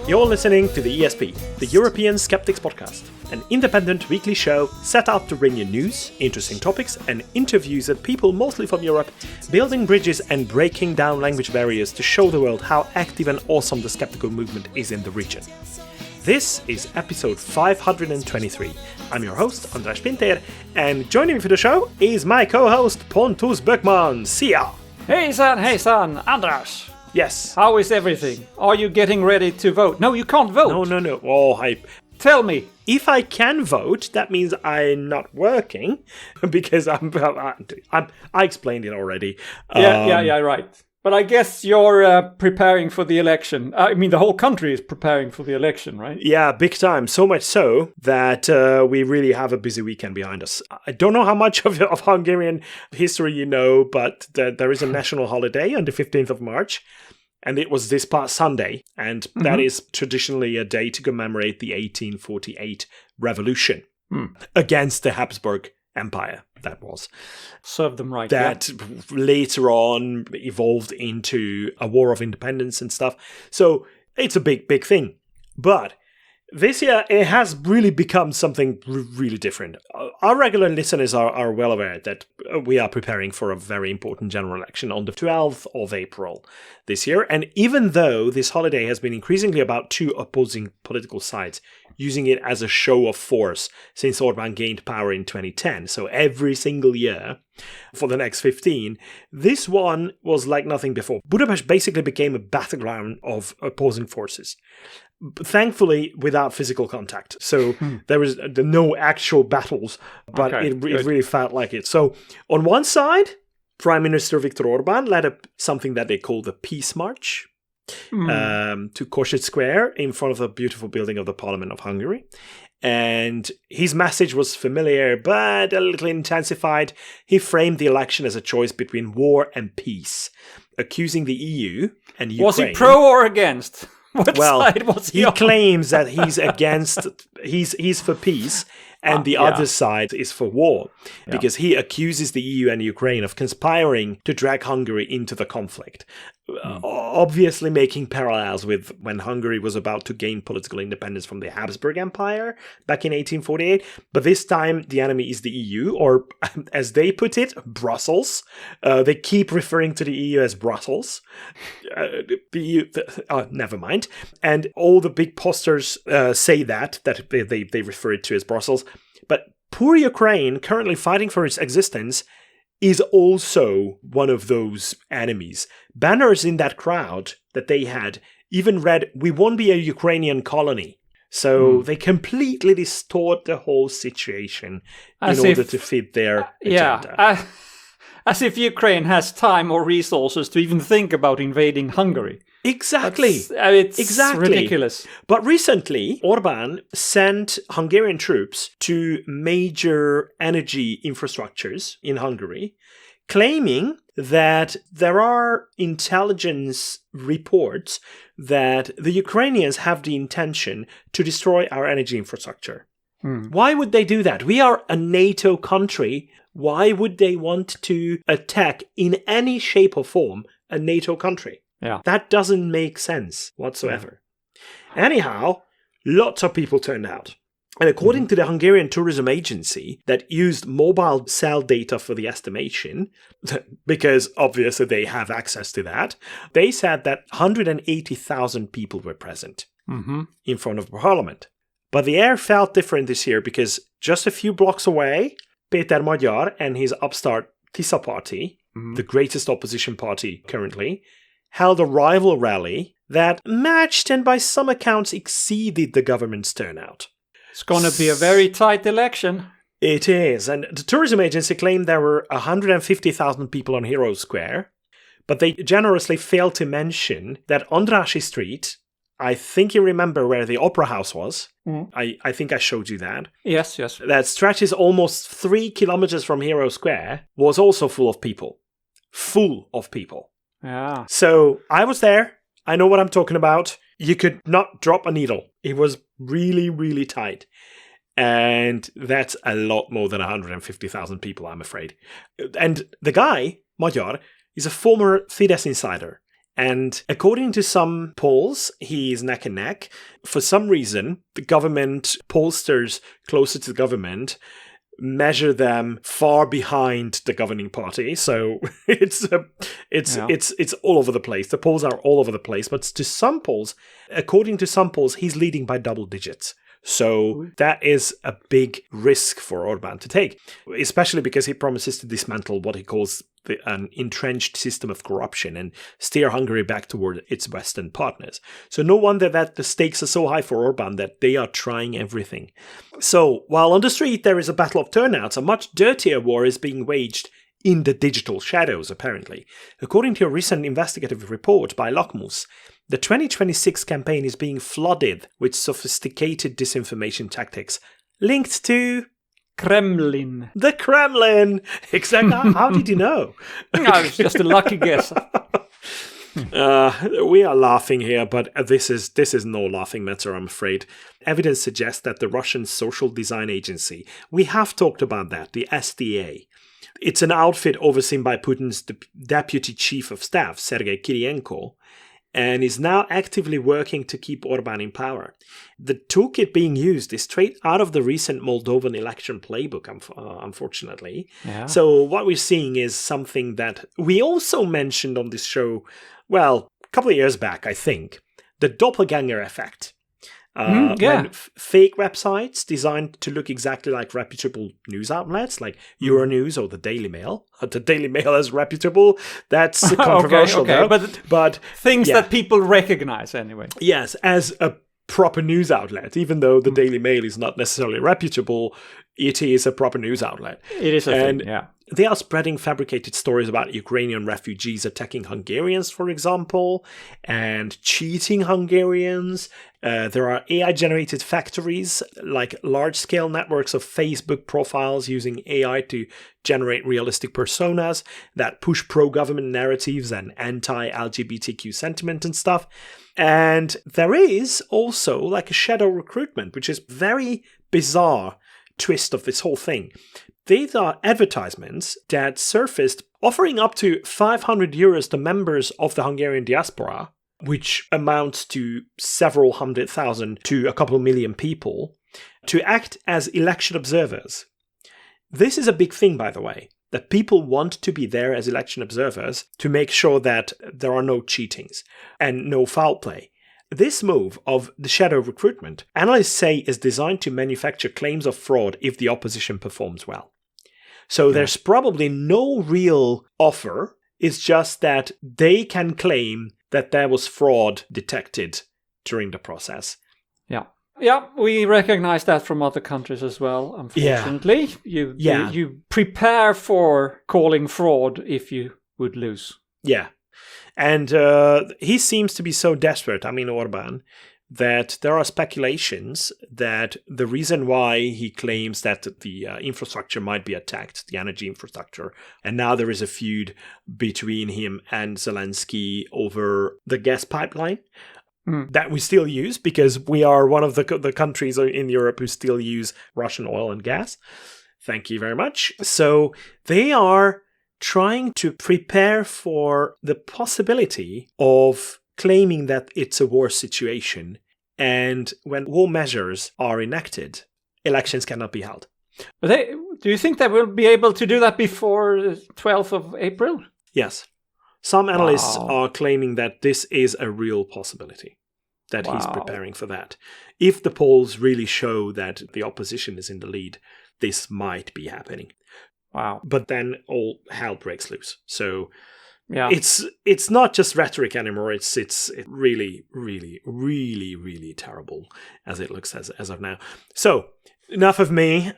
You're listening to the ESP, the European Skeptics Podcast, an independent weekly show set out to bring you news, interesting topics, and interviews with people mostly from Europe, building bridges and breaking down language barriers to show the world how active and awesome the skeptical movement is in the region. This is episode 523. I'm your host, Anders Haakenstad, and joining me for the show is my co-host, Pontus Böckman. See ya! Hey son, Anders! Yes. How is everything? Are you getting ready to vote? No, you can't vote! No. Oh, Tell me! If I can vote, that means I'm not working, because I explained it already. Yeah, right. But I guess you're preparing for the election. I mean, the whole country is preparing for the election, right? Yeah, big time. So much so that we really have a busy weekend behind us. I don't know how much of Hungarian history you know, but there is a national holiday on the 15th of March. And it was this past Sunday. And that is traditionally a day to commemorate the 1848 revolution against the Habsburg Empire. That was. Serve them right. That later on evolved into a war of independence and stuff. So it's a big thing. But this year, it has really become something really different. Our regular listeners are well aware that we are preparing for a very important general election on the 12th of April this year. And even though this holiday has been increasingly about two opposing political sides, using it as a show of force since Orbán gained power in 2010, so every single year for the next 15, this one was like nothing before. Budapest basically became a battleground of opposing forces. Thankfully, without physical contact. So there was no actual battles, but it really felt like it. So on one side, Prime Minister Viktor Orbán led something that they call the Peace March to Kossuth Square in front of the beautiful building of the Parliament of Hungary. And his message was familiar, but a little intensified. He framed the election as a choice between war and peace, accusing the EU and Ukraine. Was he pro or against? What side was he on? Claims that he's against, he's for peace, and the other side is for war, because he accuses the EU and Ukraine of conspiring to drag Hungary into the conflict. Obviously making parallels with when Hungary was about to gain political independence from the Habsburg Empire back in 1848. But this time the enemy is the EU, or as they put it, Brussels. They keep referring to the EU as Brussels. The EU, never mind. And all the big posters say that they refer it to as Brussels. But poor Ukraine, currently fighting for its existence, is also one of those enemies. Banners in that crowd that they had even read, "We won't be a Ukrainian colony." So they completely distort the whole situation in order to fit their agenda. As if Ukraine has time or resources to even think about invading Hungary. Exactly. It's ridiculous. But recently, Orbán sent Hungarian troops to major energy infrastructures in Hungary, claiming that there are intelligence reports that the Ukrainians have the intention to destroy our energy infrastructure. Why would they do that? We are a NATO country. Why would they want to attack in any shape or form a NATO country? Yeah. That doesn't make sense whatsoever. Anyhow, lots of people turned out. And according to the Hungarian tourism agency that used mobile cell data for the estimation, because obviously they have access to that, they said that 180,000 people were present in front of Parliament. But the air felt different this year because just a few blocks away, Péter Magyar and his upstart TISZA party, the greatest opposition party currently, held a rival rally that matched and by some accounts exceeded the government's turnout. It's going to be a very tight election. It is. And the tourism agency claimed there were 150,000 people on Heroes Square, but they generously failed to mention that Andrássy Street, I think you remember where the Opera House was. I think I showed you that. Yes. That stretches almost 3 kilometers from Heroes Square, was also full of people. Full of people. Yeah. So I was there. I know what I'm talking about. You could not drop a needle. It was really, really tight. And that's a lot more than 150,000 people, I'm afraid. And the guy, Magyar, is a former Fidesz insider. And according to some polls, he is neck and neck. For some reason, the government pollsters closer to the government measure them far behind the governing party. So it's all over the place. The polls are all over the place. But to some polls, according to some polls, he's leading by double digits. So that is a big risk for Orban to take, especially because he promises to dismantle what he calls an entrenched system of corruption and steer Hungary back toward its Western partners. So no wonder that the stakes are so high for Orban that they are trying everything. So while on the street there is a battle of turnouts, a much dirtier war is being waged in the digital shadows, apparently. According to a recent investigative report by Lockmus, the 2026 campaign is being flooded with sophisticated disinformation tactics linked to Kremlin. The Kremlin! Exactly. How did you know? No, it's just a lucky guess. We are laughing here, but this is no laughing matter, I'm afraid. Evidence suggests that the Russian social design agency, we have talked about that, the SDA. It's an outfit overseen by Putin's deputy chief of staff, Sergei Kirienko, and is now actively working to keep Orban in power. The toolkit being used is straight out of the recent Moldovan election playbook, unfortunately. Yeah. So what we're seeing is something that we also mentioned on this show, well, a couple of years back, I think, the doppelganger effect. When fake websites designed to look exactly like reputable news outlets, like Euronews or the Daily Mail. The Daily Mail is reputable. That's controversial, though. But things that people recognize anyway. Yes, as a proper news outlet, even though the Daily Mail is not necessarily reputable, it is a proper news outlet. It is a thing, yeah. They are spreading fabricated stories about Ukrainian refugees attacking Hungarians, for example, and cheating Hungarians. There are AI-generated factories, like large-scale networks of Facebook profiles using AI to generate realistic personas that push pro-government narratives and anti-LGBTQ sentiment and stuff. And there is also like a shadow recruitment, which is very bizarre twist of this whole thing. These are advertisements that surfaced offering up to 500 euros to members of the Hungarian diaspora, which amounts to several 100,000 to a couple million people, to act as election observers. This is a big thing, by the way, that people want to be there as election observers to make sure that there are no cheatings and no foul play. This move of the shadow recruitment, analysts say, is designed to manufacture claims of fraud if the opposition performs well. So there's probably no real offer. It's just that they can claim that there was fraud detected during the process. Yeah, we recognize that from other countries as well, unfortunately. Yeah. You prepare for calling fraud if you would lose. Yeah. And he seems to be so desperate, Orban, that there are speculations that the reason why he claims that the infrastructure might be attacked, the energy infrastructure, and now there is a feud between him and Zelensky over the gas pipeline that we still use, because we are one of the countries in Europe who still use Russian oil and gas. Thank you very much. So they are trying to prepare for the possibility of claiming that it's a war situation, and when war measures are enacted, elections cannot be held. But do you think they will be able to do that before the 12th of April? Yes. Some analysts are claiming that this is a real possibility, that he's preparing for that. If the polls really show that the opposition is in the lead, this might be happening. Wow. But then all hell breaks loose. So it's not just rhetoric anymore. It's really, really, really, really terrible as it looks as of now. So enough of me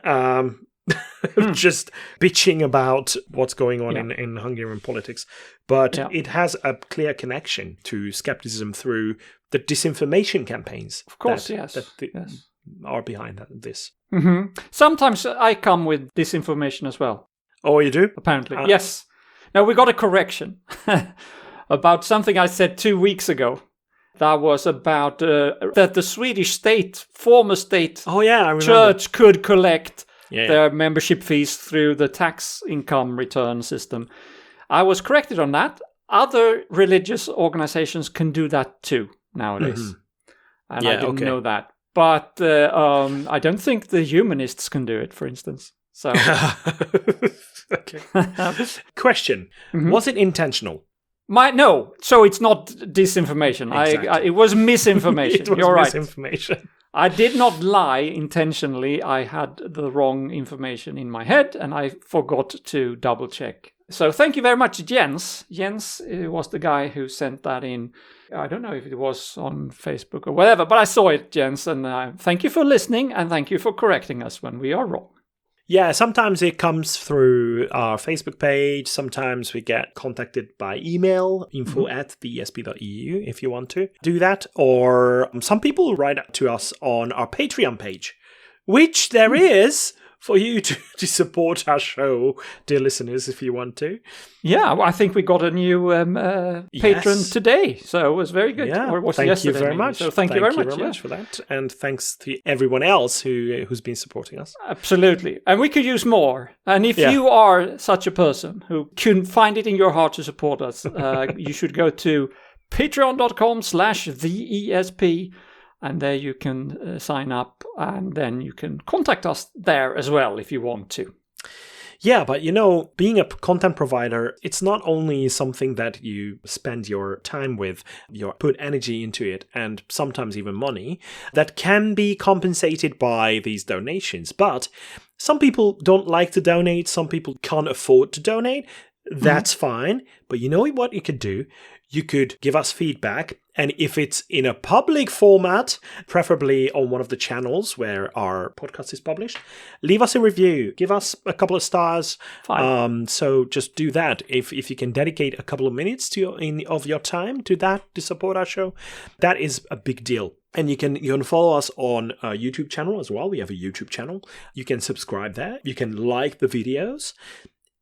just bitching about what's going on in Hungarian politics. But it has a clear connection to skepticism through the disinformation campaigns. Of course, that are behind this. Mm-hmm. Sometimes I come with disinformation as well. Oh, you do? Apparently, yes. Now, we got a correction about something I said 2 weeks ago. That was about that the Swedish state, former state church could collect their membership fees through the tax income return system. I was corrected on that. other religious organizations can do that too nowadays. And I didn't know that. But I don't think the humanists can do it, for instance. So, okay. Question: was it intentional? No. So it's not disinformation. Exactly. It was misinformation. It was You're right. misinformation. I did not lie intentionally. I had the wrong information in my head, and I forgot to double check. So thank you very much, Jens. Jens was the guy who sent that in. I don't know if it was on Facebook or whatever, but I saw it, Jens. And thank you for listening, and thank you for correcting us when we are wrong. Yeah, sometimes it comes through our Facebook page. Sometimes we get contacted by email, info@theesp.eu, if you want to do that. Or some people write to us on our Patreon page, which there is for you to support our show, dear listeners, if you want to. Yeah, I think we got a new patron today, so it was very good. Yeah, or was thank yesterday, you very maybe. much. So thank you very much for that, and thanks to everyone else who's been supporting us. Absolutely, and we could use more. And if you are such a person who couldn't find it in your heart to support us, you should go to patreon.com/TheESP. And there you can sign up, and then you can contact us there as well if you want to. Yeah, but being a content provider, it's not only something that you spend your time with, you put energy into it, and sometimes even money, that can be compensated by these donations. But some people don't like to donate, some people can't afford to donate. That's fine. But you know what you could do? You could give us feedback. And if it's in a public format, preferably on one of the channels where our podcast is published, leave us a review. Give us a couple of stars. So just do that. If you can dedicate a couple of minutes of your time to that, to support our show, that is a big deal. And you can follow us on a YouTube channel as well. We have a YouTube channel. You can subscribe there. You can like the videos.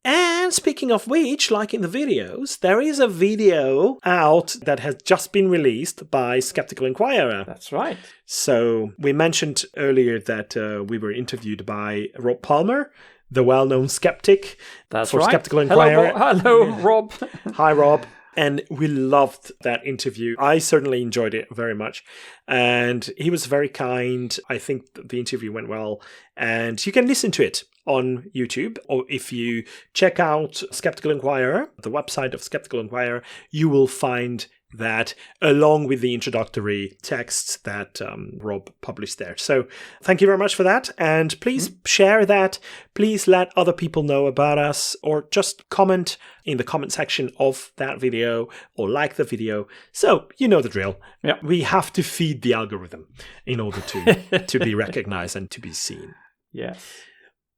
And speaking of which, liking the videos, there is a video out that has just been released by Skeptical Inquirer. That's right. So we mentioned earlier that we were interviewed by Rob Palmer, the well-known skeptic. That's for right. Skeptical Inquirer. Hello, Rob. Hi, Rob. And we loved that interview. I certainly enjoyed it very much. And he was very kind. I think the interview went well. And you can listen to it on YouTube. Or if you check out Skeptical Inquirer, the website of Skeptical Inquirer, you will find that along with the introductory texts that Rob published there. So thank you very much for that. And please share that. Please let other people know about us, or just comment in the comment section of that video or like the video. So you know the drill. Yeah. We have to feed the algorithm in order to be recognized and to be seen. Yes.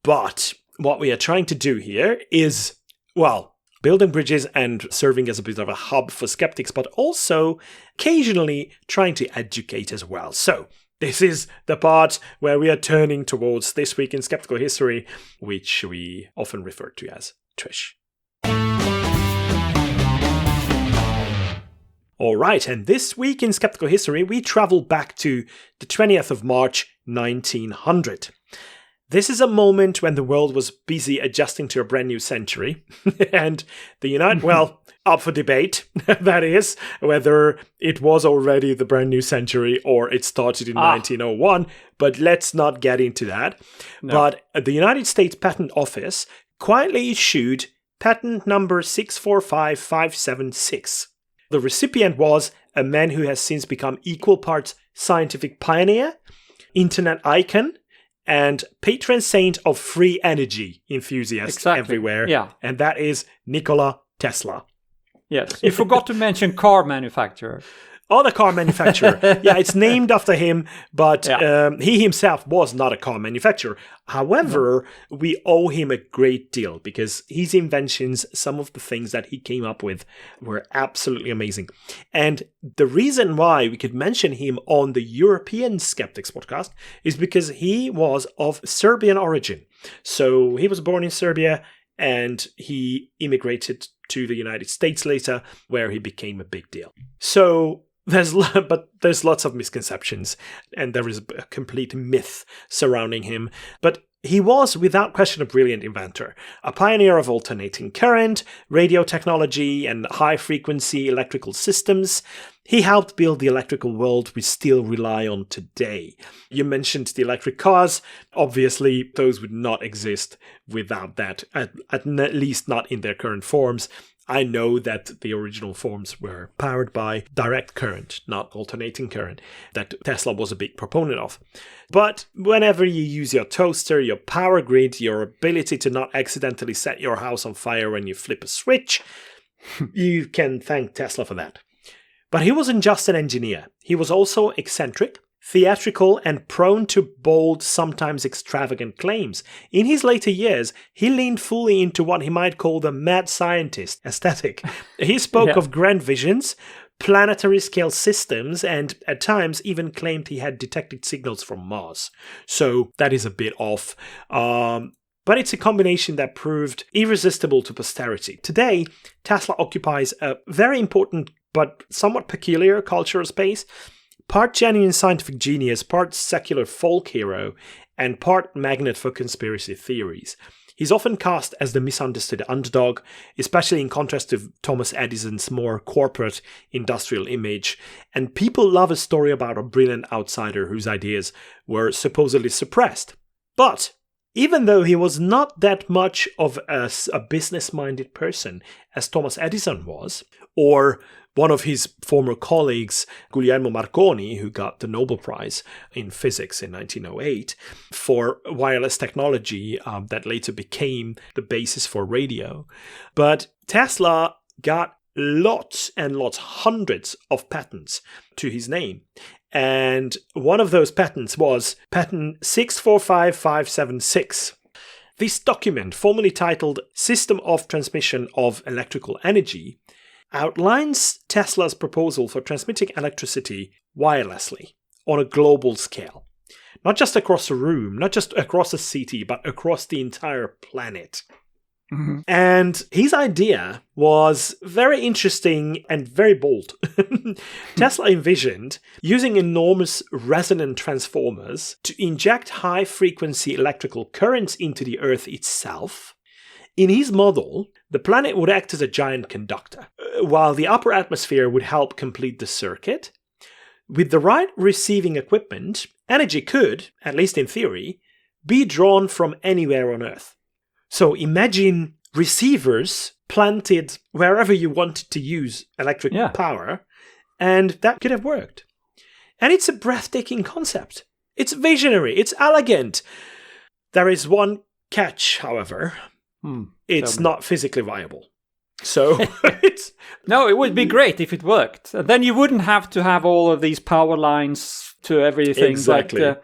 But what we are trying to do here is, building bridges and serving as a bit of a hub for skeptics, but also occasionally trying to educate as well. So this is the part where we are turning towards This Week in Skeptical History, which we often refer to as TWISH. All right, and this week in Skeptical History, we travel back to the 20th of March, 1900. This is a moment when the world was busy adjusting to a brand new century, and up for debate, that is, whether it was already the brand new century or it started in 1901, but let's not get into that. No. But the United States Patent Office quietly issued patent number 645576. The recipient was a man who has since become equal parts scientific pioneer, internet icon, and patron saint of free energy enthusiasts everywhere. Yeah. And that is Nikola Tesla. Yes. You forgot to mention car manufacturer. Oh, the car manufacturer. Yeah, it's named after him, but he himself was not a car manufacturer. However, we owe him a great deal because his inventions, some of the things that he came up with were absolutely amazing. And the reason why we could mention him on the European Skeptics podcast is because he was of Serbian origin. So he was born in Serbia and he immigrated to the United States later, where he became a big deal. So there's lots of misconceptions, and there is a complete myth surrounding him. But He was, without question, a brilliant inventor, a pioneer of alternating current, radio technology, and high-frequency electrical systems. He helped build the electrical world we still rely on today. You mentioned the electric cars. Obviously, those would not exist without that, at least not in their current forms. I know that the original forms were powered by direct current, not alternating current, that Tesla was a big proponent of. But whenever you use your toaster, your power grid, your ability to not accidentally set your house on fire when you flip a switch, you can thank Tesla for that. But he wasn't just an engineer. He was also eccentric, theatrical, and prone to bold, sometimes extravagant claims. In his later years, he leaned fully into what he might call the mad scientist aesthetic. He spoke of grand visions, planetary scale systems, and at times even claimed he had detected signals from Mars. So that is a bit off. But it's a combination that proved irresistible to posterity. Today, Tesla occupies a very important but somewhat peculiar cultural space. Part genuine scientific genius, part secular folk hero, and part magnet for conspiracy theories. He's often cast as the misunderstood underdog, especially in contrast to Thomas Edison's more corporate industrial image. And people love a story about a brilliant outsider whose ideas were supposedly suppressed. But even though he was not that much of a business-minded person as Thomas Edison was, or one of his former colleagues, Guglielmo Marconi, who got the Nobel Prize in Physics in 1908 for wireless technology that later became the basis for radio. But Tesla got lots and lots, hundreds of patents to his name. And one of those patents was patent 645576. This document, formerly titled System of Transmission of Electrical Energy, outlines Tesla's proposal for transmitting electricity wirelessly on a global scale. Not just across a room, not just across a city, but across the entire planet. Mm-hmm. And his idea was very interesting and very bold. Tesla envisioned using enormous resonant transformers to inject high-frequency electrical currents into the Earth itself. In his model, the planet would act as a giant conductor, while the upper atmosphere would help complete the circuit. With the right receiving equipment, energy could, at least in theory, be drawn from anywhere on Earth. So imagine receivers planted wherever you wanted to use electric power, and that could have worked. And it's a breathtaking concept. It's visionary. It's elegant. There is one catch, however. It's not physically viable. So it's... No, it would be great if it worked. Then you wouldn't have to have all of these power lines to everything. Exactly.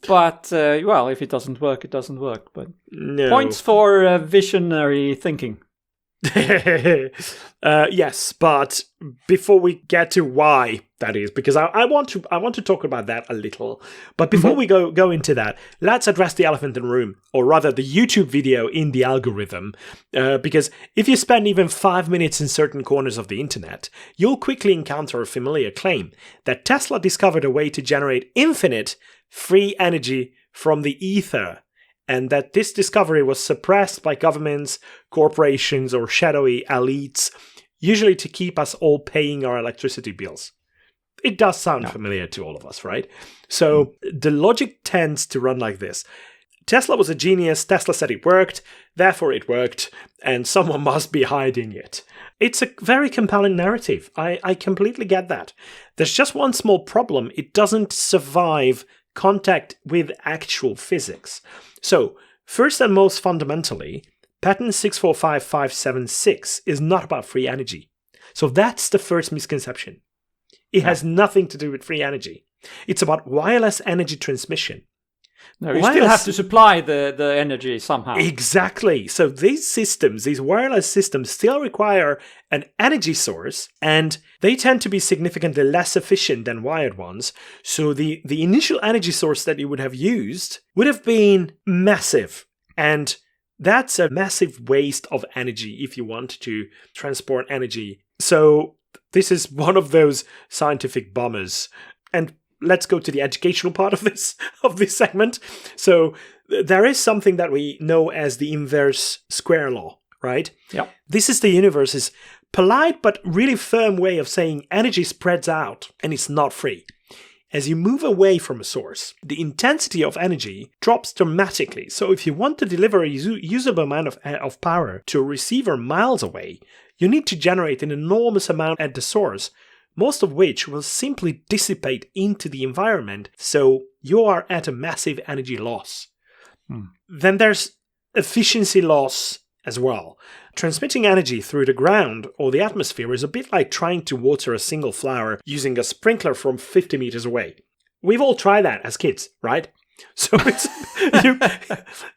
But if it doesn't work, it doesn't work. But no. Points for visionary thinking. Yes, but before we get to why that is, because I want to talk about that a little. But before we go into that, let's address the elephant in the room, or rather the YouTube video in the algorithm. Because if you spend even 5 minutes in certain corners of the internet, you'll quickly encounter a familiar claim that Tesla discovered a way to generate infinite free energy from the ether, and that this discovery was suppressed by governments, corporations, or shadowy elites, usually to keep us all paying our electricity bills. It does sound familiar to all of us, right? So the logic tends to run like this. Tesla was a genius, Tesla said it worked, therefore it worked, and someone must be hiding it. It's a very compelling narrative. I completely get that. There's just one small problem. It doesn't survive contact with actual physics. So, first and most fundamentally, patent 645576 is not about free energy. So that's the first misconception. It has nothing to do with free energy. It's about wireless energy transmission. No, you still have to supply the energy somehow. Exactly. So these systems, these wireless systems, still require an energy source, and they tend to be significantly less efficient than wired ones. So the initial energy source that you would have used would have been massive. And that's a massive waste of energy if you want to transport energy. So this is one of those scientific bummers. And let's go to the educational part of this segment. So there is something that we know as the inverse square law, right? Yeah. This is the universe's polite but really firm way of saying energy spreads out and it's not free. As you move away from a source, the intensity of energy drops dramatically. So if you want to deliver a usable amount of power to a receiver miles away, you need to generate an enormous amount at the source, most of which will simply dissipate into the environment, so you are at a massive energy loss. Then there's efficiency loss as well. Transmitting energy through the ground or the atmosphere is a bit like trying to water a single flower using a sprinkler from 50 meters away. We've all tried that as kids, right? So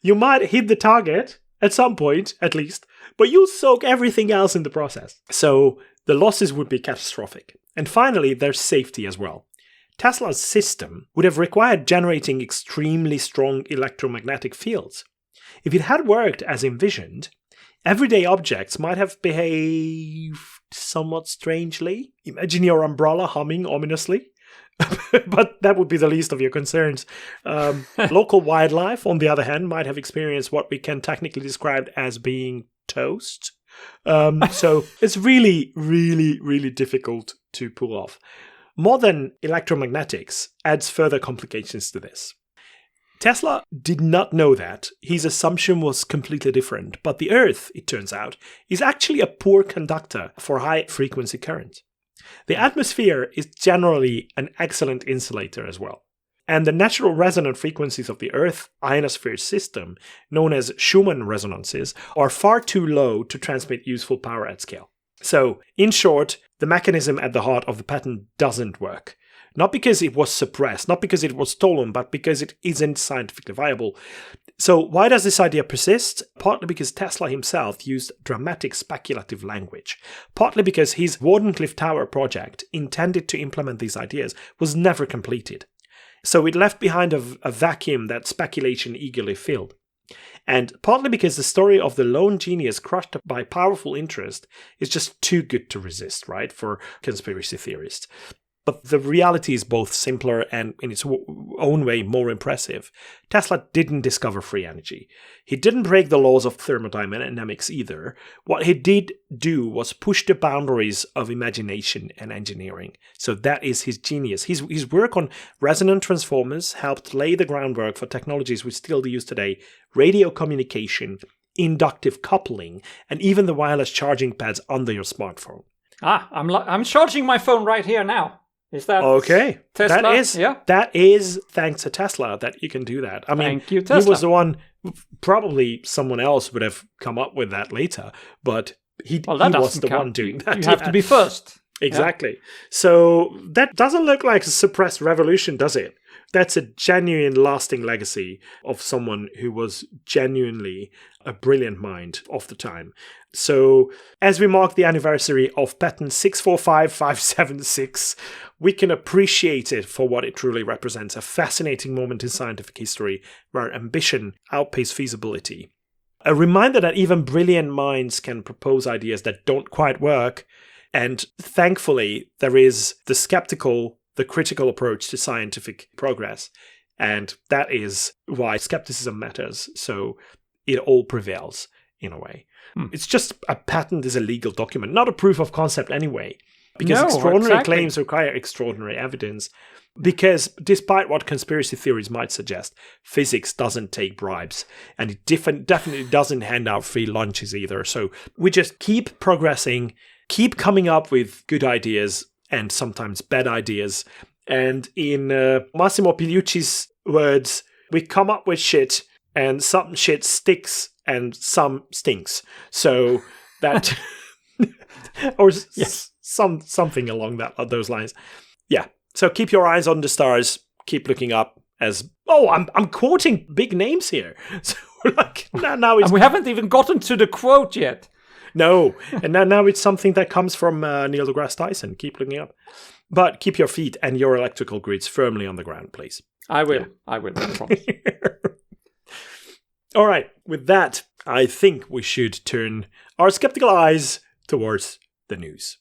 you might hit the target at some point, at least, but you'll soak everything else in the process. So the losses would be catastrophic. And finally, there's safety as well. Tesla's system would have required generating extremely strong electromagnetic fields. If it had worked as envisioned, everyday objects might have behaved somewhat strangely. Imagine your umbrella humming ominously. But that would be the least of your concerns. Local wildlife, on the other hand, might have experienced what we can technically describe as being toast. So it's really, really, really difficult to pull off. Modern electromagnetics adds further complications to this. Tesla did not know that. His assumption was completely different. But the Earth, it turns out, is actually a poor conductor for high-frequency current. The atmosphere is generally an excellent insulator as well. And the natural resonant frequencies of the Earth ionosphere system, known as Schumann resonances, are far too low to transmit useful power at scale. So, in short, the mechanism at the heart of the patent doesn't work. Not because it was suppressed, not because it was stolen, but because it isn't scientifically viable. So why does this idea persist? Partly because Tesla himself used dramatic speculative language. Partly because his Wardenclyffe Tower project, intended to implement these ideas, was never completed. So it left behind a vacuum that speculation eagerly filled. And partly because the story of the lone genius crushed by powerful interest is just too good to resist, right, for conspiracy theorists. But the reality is both simpler and, in its own way, more impressive. Tesla didn't discover free energy. He didn't break the laws of thermodynamics either. What he did do was push the boundaries of imagination and engineering. So that is his genius. His work on resonant transformers helped lay the groundwork for technologies we still use today: radio communication, inductive coupling, and even the wireless charging pads under your smartphone. I'm charging my phone right here now. Is that okay? Tesla? That is thanks to Tesla that you can do that. I mean, thank you, Tesla. He was the one. Probably someone else would have come up with that later, but he was the one doing that. You have to be first. Exactly. Yeah. So that doesn't look like a suppressed revolution, does it? That's a genuine, lasting legacy of someone who was genuinely a brilliant mind of the time. So, as we mark the anniversary of patent 645576, we can appreciate it for what it truly represents: a fascinating moment in scientific history where ambition outpaced feasibility. A reminder that even brilliant minds can propose ideas that don't quite work. And thankfully, there is the skeptical, the critical approach to scientific progress. And that is why skepticism matters. So it all prevails in a way. It's just a patent is a legal document, not a proof of concept anyway. Because extraordinary claims require extraordinary evidence. Because despite what conspiracy theories might suggest, physics doesn't take bribes. And it definitely doesn't hand out free lunches either. So we just keep progressing, keep coming up with good ideas and sometimes bad ideas. And in Massimo Pigliucci's words, we come up with shit and some shit sticks and some stinks. So that, or something along those lines. Yeah. So keep your eyes on the stars. Keep looking up. I'm quoting big names here. So now it's, and we haven't even gotten to the quote yet. No, and now it's something that comes from Neil deGrasse Tyson. Keep looking up. But keep your feet and your electrical grids firmly on the ground, please. I will. Yeah. I will, I promise. All right. With that, I think we should turn our skeptical eyes towards the news.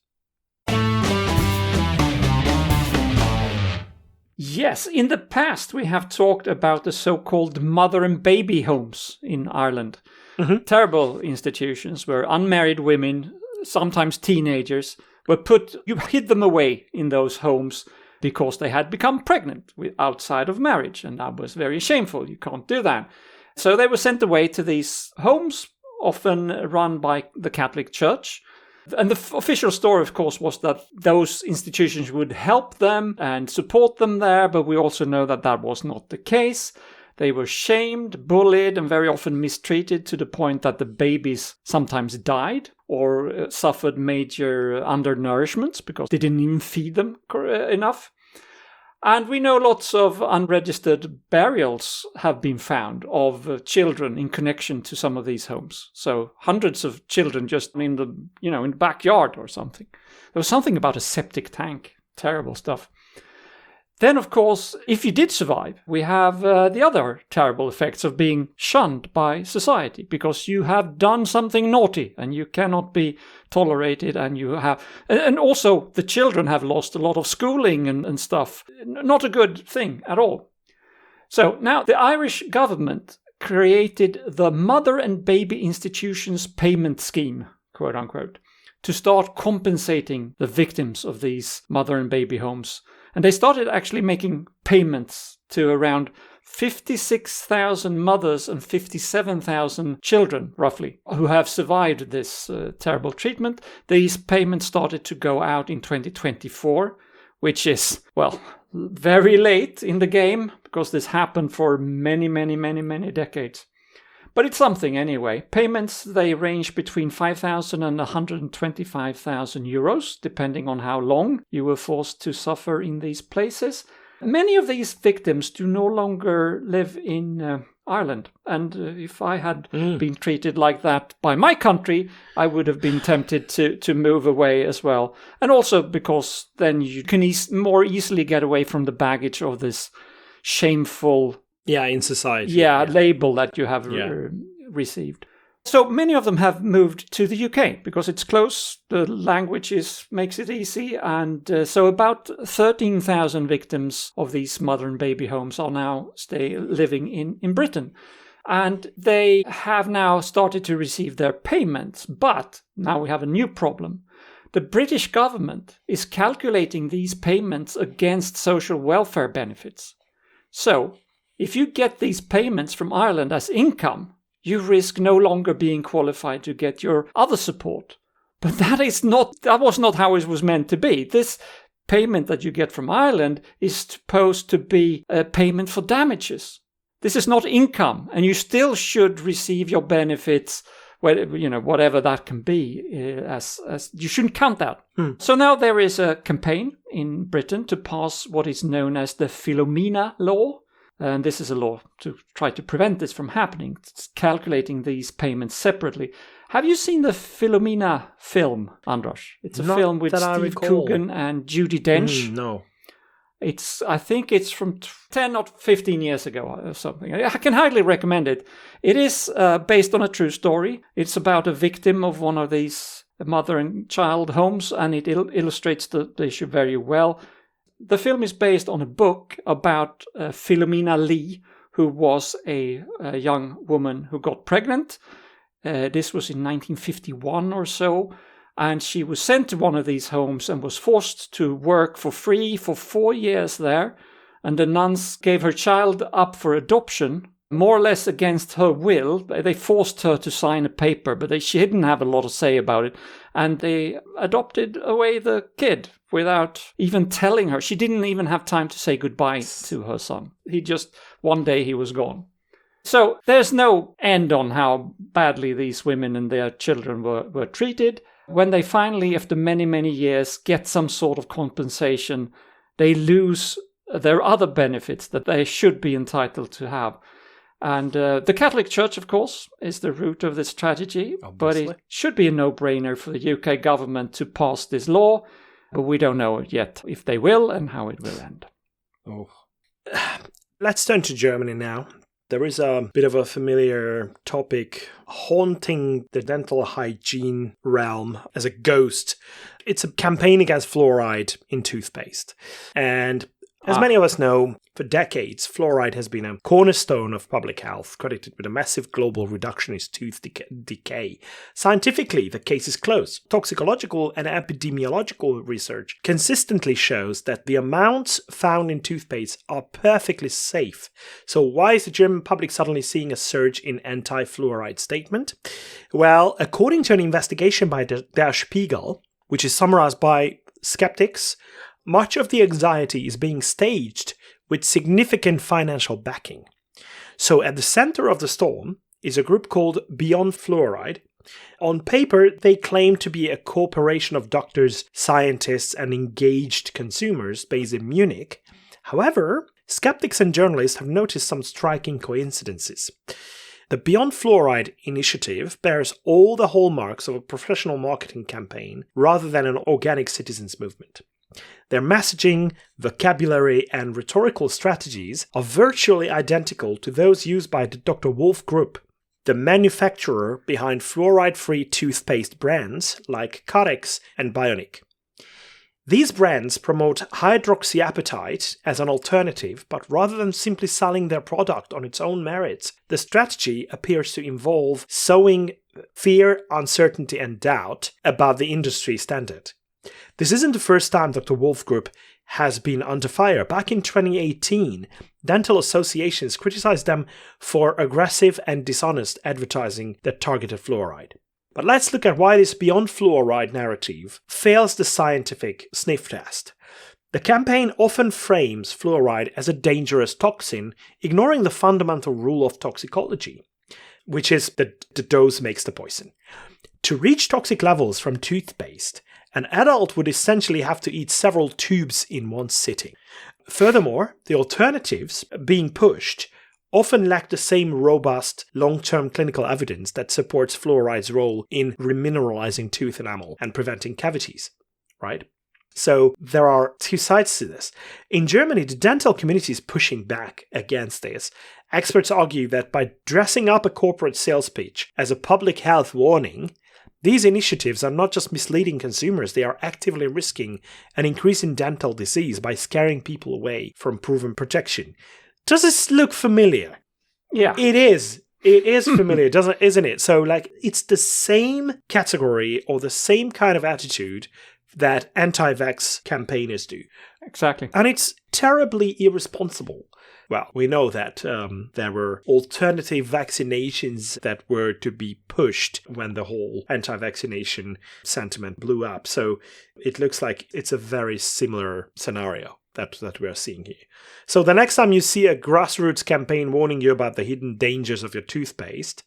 Yes, in the past we have talked about the so-called mother and baby homes in Ireland. Mm-hmm. Terrible institutions where unmarried women, sometimes teenagers, were put, you hid them away in those homes because they had become pregnant outside of marriage, and that was very shameful. You can't do that. So they were sent away to these homes, often run by the Catholic Church. And the official story, of course, was that those institutions would help them and support them there, but we also know that that was not the case. They were shamed, bullied, and very often mistreated to the point that the babies sometimes died or suffered major undernourishments because they didn't even feed them enough. And we know lots of unregistered burials have been found of children in connection to some of these homes. So hundreds of children just in the, in the backyard or something. There was something about a septic tank. Terrible stuff. Then, of course, if you did survive, we have the other terrible effects of being shunned by society because you have done something naughty and you cannot be tolerated, and also the children have lost a lot of schooling and stuff. Not a good thing at all. So now the Irish government created the Mother and Baby Institutions Payment Scheme, quote unquote, to start compensating the victims of these mother and baby homes. And they started actually making payments to around 56,000 mothers and 57,000 children, roughly, who have survived this terrible treatment. These payments started to go out in 2024, which is, well, very late in the game because this happened for many, many, many, many decades. But it's something anyway. Payments, they range between 5,000 and 125,000 euros, depending on how long you were forced to suffer in these places. Many of these victims do no longer live in Ireland. And if I had been treated like that by my country, I would have been tempted to move away as well. And also because then you can more easily get away from the baggage of this shameful in society. Label that you have received. So many of them have moved to the UK because it's close, the language makes it easy, and so about 13,000 victims of these mother and baby homes are now living in Britain. And they have now started to receive their payments, but now we have a new problem. The British government is calculating these payments against social welfare benefits. So if you get these payments from Ireland as income, you risk no longer being qualified to get your other support. But that was not how it was meant to be. This payment that you get from Ireland is supposed to be a payment for damages. This is not income, and you still should receive your benefits, whatever that can be, as you shouldn't count that. So now there is a campaign in Britain to pass what is known as the Philomena Law. And this is a law to try to prevent this from happening. It's calculating these payments separately. Have you seen the Philomena film, Anders? It's a film with Steve Coogan and Judi Dench. No. I think it's from 10 or 15 years ago or something. I can highly recommend it. It is based on a true story. It's about a victim of one of these mother and child homes, and it illustrates the issue very well. The film is based on a book about Philomena Lee, who was a young woman who got pregnant. This was in 1951 or so. And she was sent to one of these homes and was forced to work for free for 4 years there. And the nuns gave her child up for adoption, more or less against her will. They forced her to sign a paper, but she didn't have a lot to say about it. And they adopted away the kid without even telling her. She didn't even have time to say goodbye to her son. One day he was gone. So there's no end on how badly these women and their children were treated. When they finally, after many, many years, get some sort of compensation, they lose their other benefits that they should be entitled to have. And the Catholic Church, of course, is the root of this tragedy. Obviously. But it should be a no-brainer for the UK government to pass this law. But we don't know yet if they will and how it will end. Oh. Let's turn to Germany now. There is a bit of a familiar topic haunting the dental hygiene realm as a ghost. It's a campaign against fluoride in toothpaste. And As many of us know, for decades, fluoride has been a cornerstone of public health, credited with a massive global reduction in tooth decay. Scientifically, the case is closed. Toxicological and epidemiological research consistently shows that the amounts found in toothpaste are perfectly safe. So why is the German public suddenly seeing a surge in anti-fluoride statement? Well, according to an investigation by Der Spiegel, which is summarized by skeptics, much of the anxiety is being staged with significant financial backing. So at the center of the storm is a group called Beyond Fluoride. On paper, they claim to be a corporation of doctors, scientists, and engaged consumers based in Munich. However, skeptics and journalists have noticed some striking coincidences. The Beyond Fluoride initiative bears all the hallmarks of a professional marketing campaign rather than an organic citizens movement. Their messaging, vocabulary, and rhetorical strategies are virtually identical to those used by the Dr. Wolf Group, the manufacturer behind fluoride-free toothpaste brands like Carex and Bionic. These brands promote hydroxyapatite as an alternative, but rather than simply selling their product on its own merits, the strategy appears to involve sowing fear, uncertainty, and doubt about the industry standard. This isn't the first time Dr. Wolf Group has been under fire. Back in 2018, dental associations criticized them for aggressive and dishonest advertising that targeted fluoride. But let's look at why this Beyond Fluoride narrative fails the scientific sniff test. The campaign often frames fluoride as a dangerous toxin, ignoring the fundamental rule of toxicology, which is that the dose makes the poison. To reach toxic levels from toothpaste, an adult would essentially have to eat several tubes in one sitting. Furthermore, the alternatives being pushed often lack the same robust long-term clinical evidence that supports fluoride's role in remineralizing tooth enamel and preventing cavities, right? So there are two sides to this. In Germany, the dental community is pushing back against this. Experts argue that by dressing up a corporate sales pitch as a public health warning, these initiatives are not just misleading consumers, they are actively risking an increase in dental disease by scaring people away from proven protection. Does this look familiar? Yeah. It is. It is familiar, isn't it? So, it's the same category or the same kind of attitude that anti-vax campaigners do. Exactly. And it's terribly irresponsible. Well, we know that there were alternative vaccinations that were to be pushed when the whole anti-vaccination sentiment blew up. So it looks like it's a very similar scenario that we are seeing here. So the next time you see a grassroots campaign warning you about the hidden dangers of your toothpaste,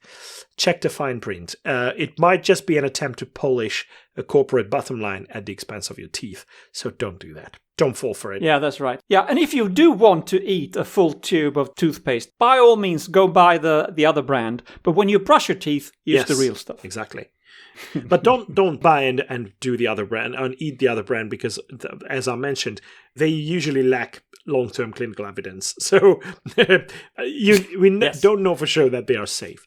check the fine print. It might just be an attempt to polish a corporate bottom line at the expense of your teeth. So don't do that. Don't fall for it. Yeah, that's right. Yeah, and if you do want to eat a full tube of toothpaste, by all means, go buy the other brand. But when you brush your teeth, use the real stuff. Exactly. But don't buy and do the other brand and eat the other brand because, as I mentioned, they usually lack long-term clinical evidence. So don't know for sure that they are safe.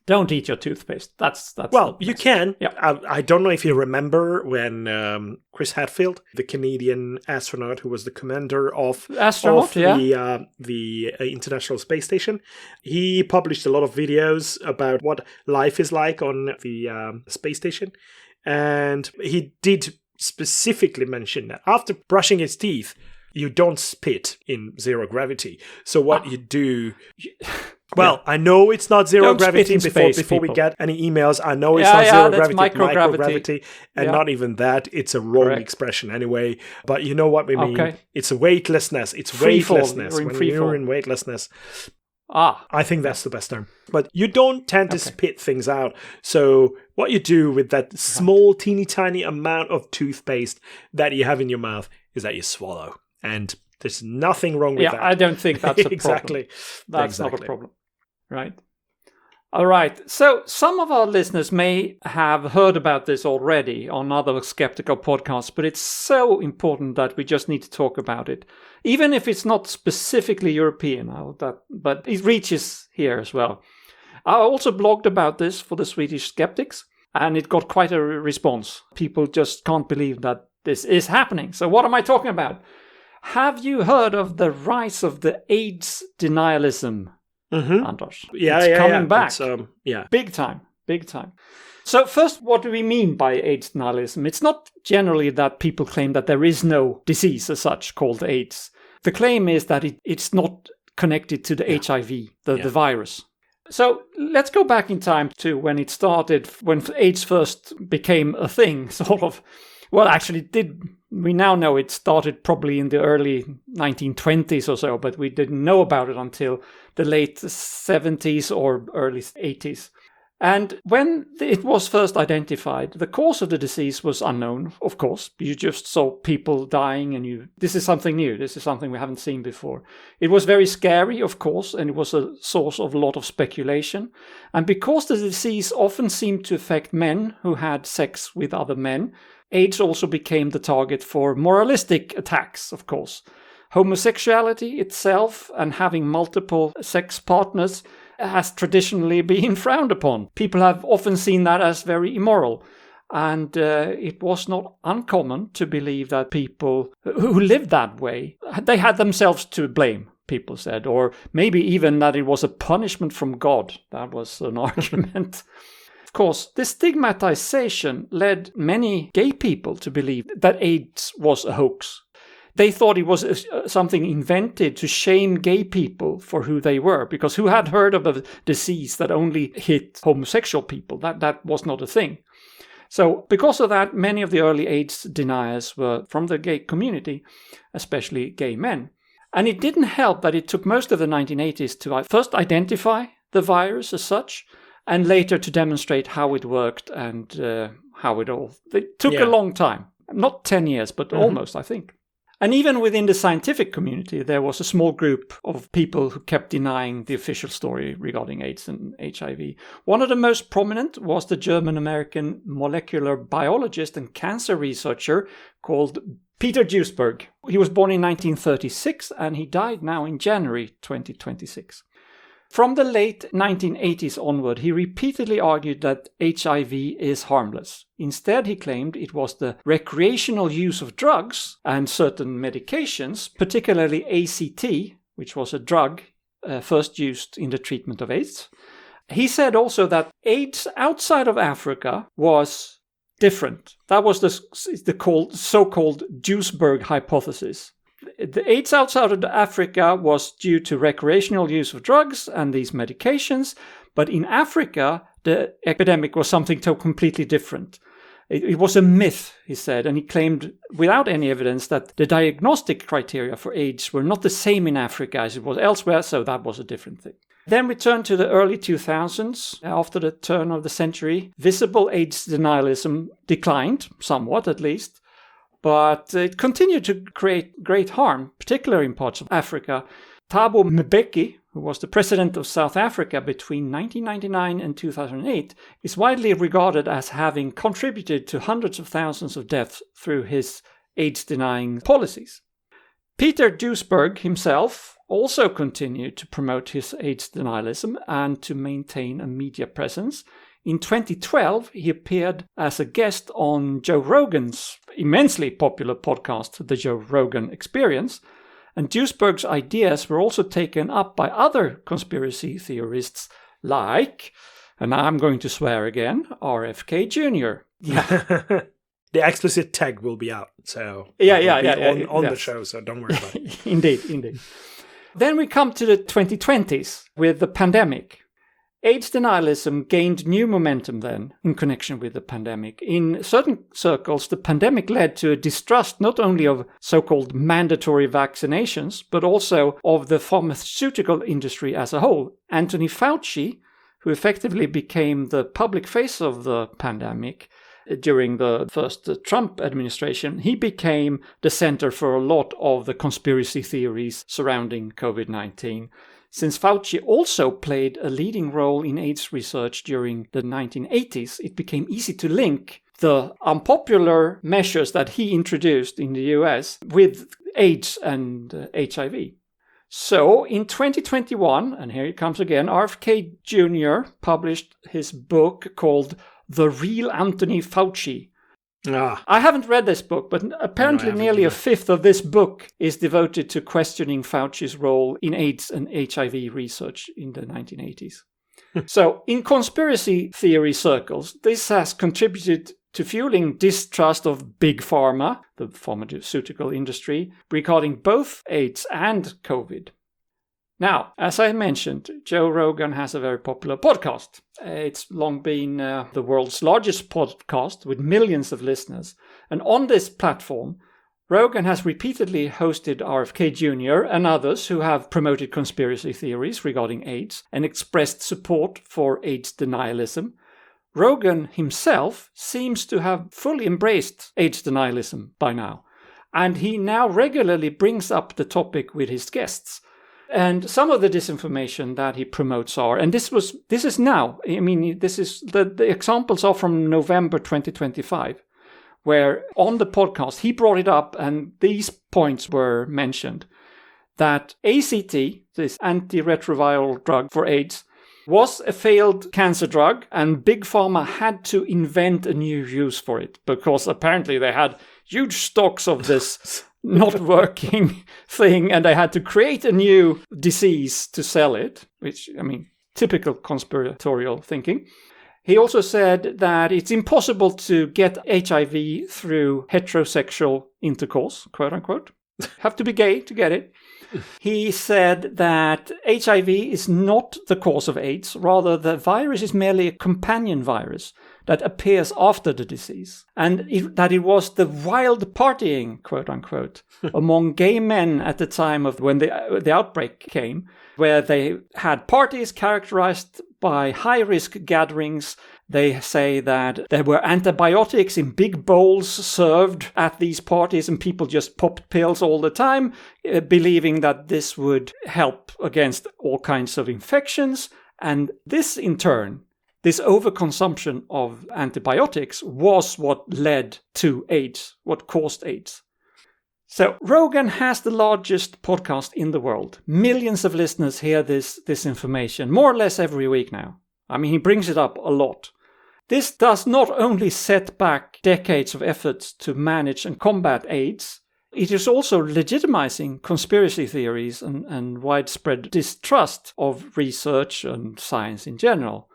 Don't eat your toothpaste. That's well, you can. Yeah. I don't know if you remember when Chris Hadfield, the Canadian astronaut who was the commander of the International Space Station, he published a lot of videos about what life is like on the space station. And he did specifically mention that after brushing his teeth, you don't spit in zero gravity. So what you do... Well, I know it's not zero gravity before we get any emails. I know it's not zero gravity, microgravity. And not even that. It's a wrong expression anyway. But you know what we mean. Okay. It's weightlessness. It's weightlessness. When you're in weightlessness. I think that's the best term. But you don't tend to spit things out. So what you do with that small, teeny tiny amount of toothpaste that you have in your mouth is that you swallow. And there's nothing wrong with that. I don't think that's a problem. Exactly. That's not a problem. Right. All right. So some of our listeners may have heard about this already on other skeptical podcasts, but it's so important that we just need to talk about it. Even if it's not specifically European, but it reaches here as well. I also blogged about this for the Swedish skeptics, and it got quite a response. People just can't believe that this is happening. So what am I talking about? Have you heard of the rise of the AIDS denialism, Anders? It's coming back. Big time. So first, what do we mean by AIDS denialism? It's not generally that people claim that there is no disease as such called AIDS. The claim is that it's not connected to the HIV, the virus. So let's go back in time to when it started, when AIDS first became a thing, sort of. Well, actually, we now know it started probably in the early 1920s or so, but we didn't know about it until the late 70s or early 80s. And when it was first identified, the cause of the disease was unknown, of course. You just saw people dying and this is something new. This is something we haven't seen before. It was very scary, of course, and it was a source of a lot of speculation. And because the disease often seemed to affect men who had sex with other men, AIDS also became the target for moralistic attacks, of course. Homosexuality itself and having multiple sex partners has traditionally been frowned upon. People have often seen that as very immoral. And it was not uncommon to believe that people who lived that way, they had themselves to blame, people said. Or maybe even that it was a punishment from God. That was an argument. Of course, this stigmatization led many gay people to believe that AIDS was a hoax. They thought it was something invented to shame gay people for who they were, because who had heard of a disease that only hit homosexual people? That was not a thing. So because of that, many of the early AIDS deniers were from the gay community, especially gay men. And it didn't help that it took most of the 1980s to first identify the virus as such, and later to demonstrate how it worked and how it all... It took a long time. Not 10 years, but almost, I think. And even within the scientific community, there was a small group of people who kept denying the official story regarding AIDS and HIV. One of the most prominent was the German-American molecular biologist and cancer researcher called Peter Duesberg. He was born in 1936 and he died now in January 2026. From the late 1980s onward, he repeatedly argued that HIV is harmless. Instead, he claimed it was the recreational use of drugs and certain medications, particularly ACT, which was a drug first used in the treatment of AIDS. He said also that AIDS outside of Africa was different. That was the so-called Duesberg hypothesis. The AIDS outside of Africa was due to recreational use of drugs and these medications, but in Africa, the epidemic was something completely different. It was a myth, he said, and he claimed without any evidence that the diagnostic criteria for AIDS were not the same in Africa as it was elsewhere, so that was a different thing. Then we turn to the early 2000s. After the turn of the century, visible AIDS denialism declined, somewhat at least. But it continued to create great harm, particularly in parts of Africa. Thabo Mbeki, who was the president of South Africa between 1999 and 2008, is widely regarded as having contributed to hundreds of thousands of deaths through his AIDS-denying policies. Peter Duesberg himself also continued to promote his AIDS denialism and to maintain a media presence. In 2012, he appeared as a guest on Joe Rogan's immensely popular podcast, The Joe Rogan Experience, and Duesberg's ideas were also taken up by other conspiracy theorists like, and I'm going to swear again, RFK Jr. Yeah. The explicit tag will be out, so on the show, so don't worry about it. Indeed. Then we come to the 2020s with the pandemic. AIDS denialism gained new momentum then in connection with the pandemic. In certain circles, the pandemic led to a distrust not only of so-called mandatory vaccinations, but also of the pharmaceutical industry as a whole. Anthony Fauci, who effectively became the public face of the pandemic during the first Trump administration, he became the center for a lot of the conspiracy theories surrounding COVID-19. Since Fauci also played a leading role in AIDS research during the 1980s, it became easy to link the unpopular measures that he introduced in the US with AIDS and HIV. So in 2021, and here it comes again, RFK Jr. published his book called The Real Anthony Fauci. I haven't read this book, but apparently nearly a fifth of this book is devoted to questioning Fauci's role in AIDS and HIV research in the 1980s. So, in conspiracy theory circles, this has contributed to fueling distrust of big pharma, the pharmaceutical industry, regarding both AIDS and COVID. Now, as I mentioned, Joe Rogan has a very popular podcast. It's long been the world's largest podcast with millions of listeners. And on this platform, Rogan has repeatedly hosted RFK Jr. and others who have promoted conspiracy theories regarding AIDS and expressed support for AIDS denialism. Rogan himself seems to have fully embraced AIDS denialism by now. And he now regularly brings up the topic with his guests. And some of the disinformation that he promotes are, and this is now, I mean, this is the examples are from November 2025, where on the podcast he brought it up and these points were mentioned, that ACT, this antiretroviral drug for AIDS, was a failed cancer drug and Big Pharma had to invent a new use for it because apparently they had huge stocks of this not working thing and they had to create a new disease to sell it, which, I mean, typical conspiratorial thinking. He also said that it's impossible to get HIV through heterosexual intercourse, quote unquote. Have to be gay to get it. He said that HIV is not the cause of AIDS, rather the virus is merely a companion virus that appears after the disease, and that it was the wild partying, quote unquote, among gay men at the time of when the outbreak came, where they had parties characterized by high-risk gatherings. They say that there were antibiotics in big bowls served at these parties and people just popped pills all the time, believing that this would help against all kinds of infections. And this, in turn, this overconsumption of antibiotics was what led to AIDS, what caused AIDS. So Rogan has the largest podcast in the world. Millions of listeners hear this information more or less every week now. I mean, he brings it up a lot. This does not only set back decades of efforts to manage and combat AIDS, it is also legitimizing conspiracy theories and widespread distrust of research and science in general.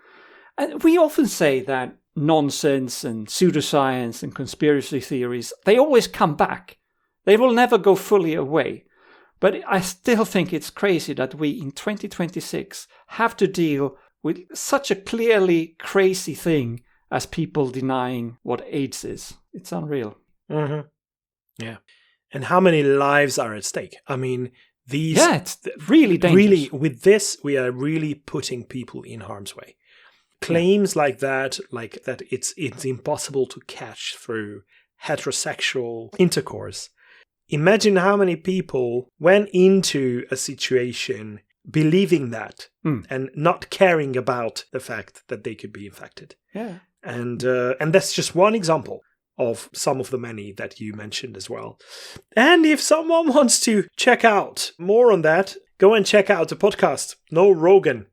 And we often say that nonsense and pseudoscience and conspiracy theories, they always come back. They will never go fully away. But I still think it's crazy that we in 2026 have to deal with such a clearly crazy thing as people denying what AIDS is. It's unreal. Mm-hmm. Yeah. And how many lives are at stake? I mean, these... Yeah, it's really dangerous. Really, with this, we are really putting people in harm's way. Claims like that it's impossible to catch through heterosexual intercourse. Imagine how many people went into a situation believing that and not caring about the fact that they could be infected. Yeah. And that's just one example of some of the many that you mentioned as well. And if someone wants to check out more on that, go and check out the podcast No Rogan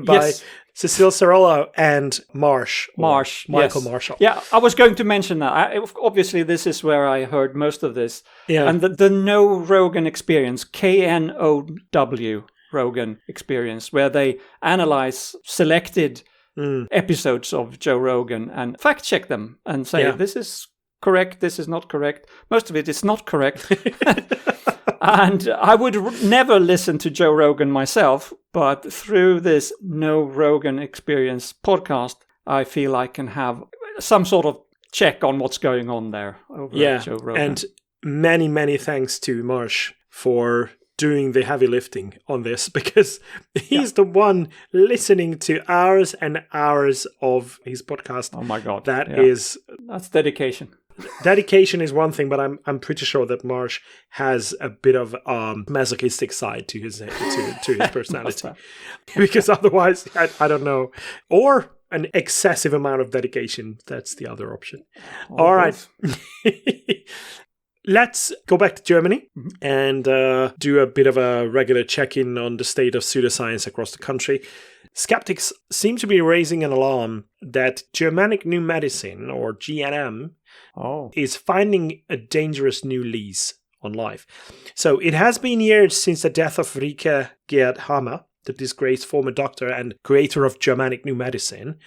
by Cecile Sarello and Michael Marshall. Yeah, I was going to mention that. Obviously, this is where I heard most of this. Yeah. And the No Rogan Experience, KNOW Rogan Experience, where they analyze selected episodes of Joe Rogan and fact check them and say, this is correct, this is not correct. Most of it is not correct. And I would never listen to Joe Rogan myself, but through this No Rogan Experience podcast, I feel I can have some sort of check on what's going on there over at Joe Rogan. And many, many thanks to Marsh for doing the heavy lifting on this, because he's the one listening to hours and hours of his podcast. Oh my God. That's dedication. Dedication is one thing, but I'm pretty sure that Marsh has a bit of masochistic side to his personality, because otherwise, I don't know, or an excessive amount of dedication. That's the other option. All right. Let's go back to Germany and do a bit of a regular check-in on the state of pseudoscience across the country. skeptics seem to be raising an alarm that Germanic New Medicine, or GNM, is finding a dangerous new lease on life. So it has been years since the death of Rike Gerd Hammer, the disgraced former doctor and creator of Germanic New Medicine.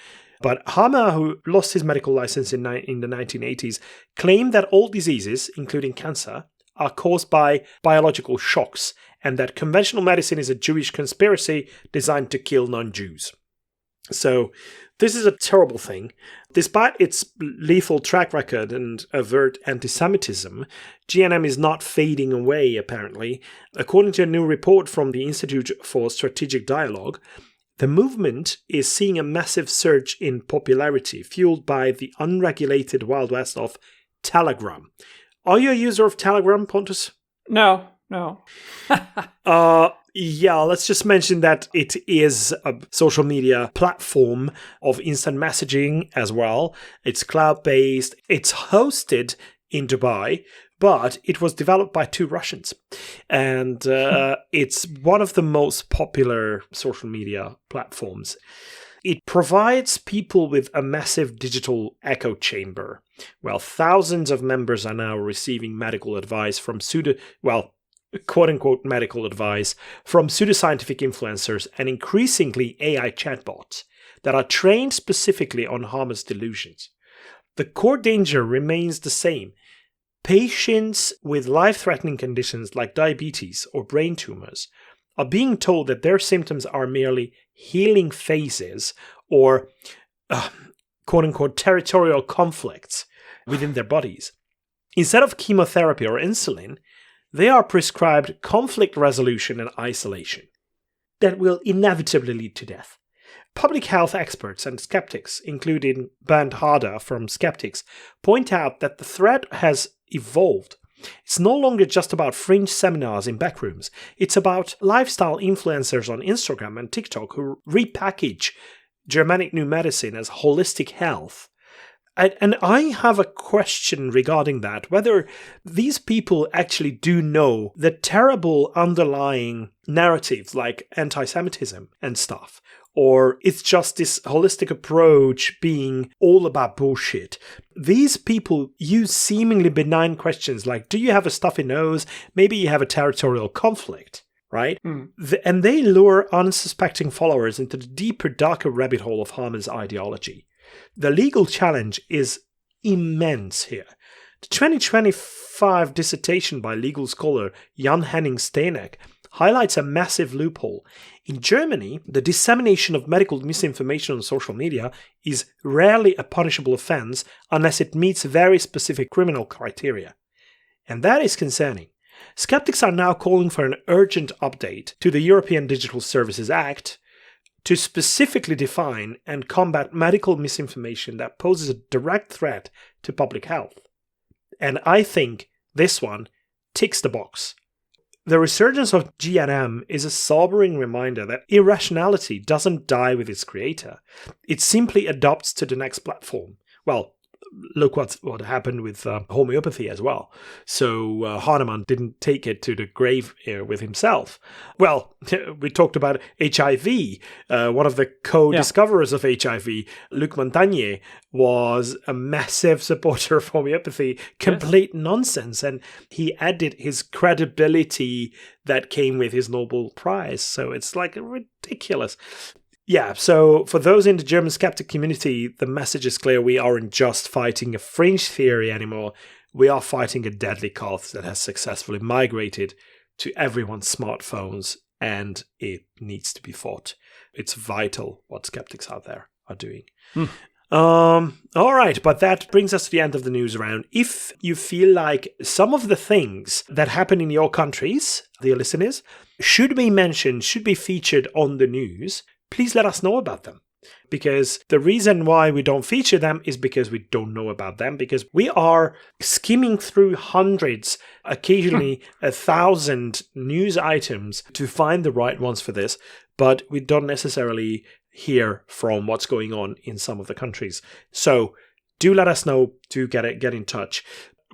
But Hammer, who lost his medical license in the 1980s, claimed that all diseases, including cancer, are caused by biological shocks, and that conventional medicine is a Jewish conspiracy designed to kill non-Jews. So this is a terrible thing. Despite its lethal track record and overt anti-Semitism, GNM is not fading away, apparently. According to a new report from the Institute for Strategic Dialogue, the movement is seeing a massive surge in popularity, fueled by the unregulated Wild West of Telegram. Are you a user of Telegram, Pontus? No. Yeah, let's just mention that it is a social media platform of instant messaging as well. It's cloud-based. It's hosted in Dubai, but it was developed by 2 Russians. And it's one of the most popular social media platforms. It provides people with a massive digital echo chamber. Well, thousands of members are now receiving medical advice from quote-unquote medical advice from pseudoscientific influencers and increasingly AI chatbots that are trained specifically on Hammer's delusions. The core danger remains the same. Patients with life-threatening conditions like diabetes or brain tumors are being told that their symptoms are merely healing phases or quote-unquote territorial conflicts within their bodies. Instead of chemotherapy or insulin, they are prescribed conflict resolution and isolation that will inevitably lead to death. Public health experts and skeptics, including Bernd Harder from Skeptics, point out that the threat has evolved. It's no longer just about fringe seminars in backrooms. It's about lifestyle influencers on Instagram and TikTok who repackage Germanic New Medicine as holistic health. And I have a question regarding that, whether these people actually do know the terrible underlying narratives like anti-Semitism and stuff, or it's just this holistic approach being all about bullshit. These people use seemingly benign questions like, do you have a stuffy nose? Maybe you have a territorial conflict, right? And they lure unsuspecting followers into the deeper, darker rabbit hole of Hammer's ideology. The legal challenge is immense here. The 2025 dissertation by legal scholar Jan Henning Steeneck highlights a massive loophole. In Germany, the dissemination of medical misinformation on social media is rarely a punishable offense unless it meets very specific criminal criteria. And that is concerning. Skeptics are now calling for an urgent update to the European Digital Services Act to specifically define and combat medical misinformation that poses a direct threat to public health. And I think this one ticks the box. The resurgence of GNM is a sobering reminder that irrationality doesn't die with its creator. It simply adopts to the next platform. Well, look what happened with homeopathy as well. So Hahnemann didn't take it to the grave with himself. Well, we talked about HIV. One of the co-discoverers of HIV, Luc Montagnier, was a massive supporter of homeopathy. Complete nonsense. And he added his credibility that came with his Nobel Prize. So it's like ridiculous. Yeah, so for those in the German skeptic community, the message is clear. We aren't just fighting a fringe theory anymore. We are fighting a deadly cult that has successfully migrated to everyone's smartphones, and it needs to be fought. It's vital what skeptics out there are doing. All right, but that brings us to the end of the news round. If you feel like some of the things that happen in your countries, dear listeners, should be mentioned, should be featured on the news, please let us know about them. Because the reason why we don't feature them is because we don't know about them, because we are skimming through hundreds, occasionally 1,000 news items to find the right ones for this, but we don't necessarily hear from what's going on in some of the countries. So do let us know, do get in touch.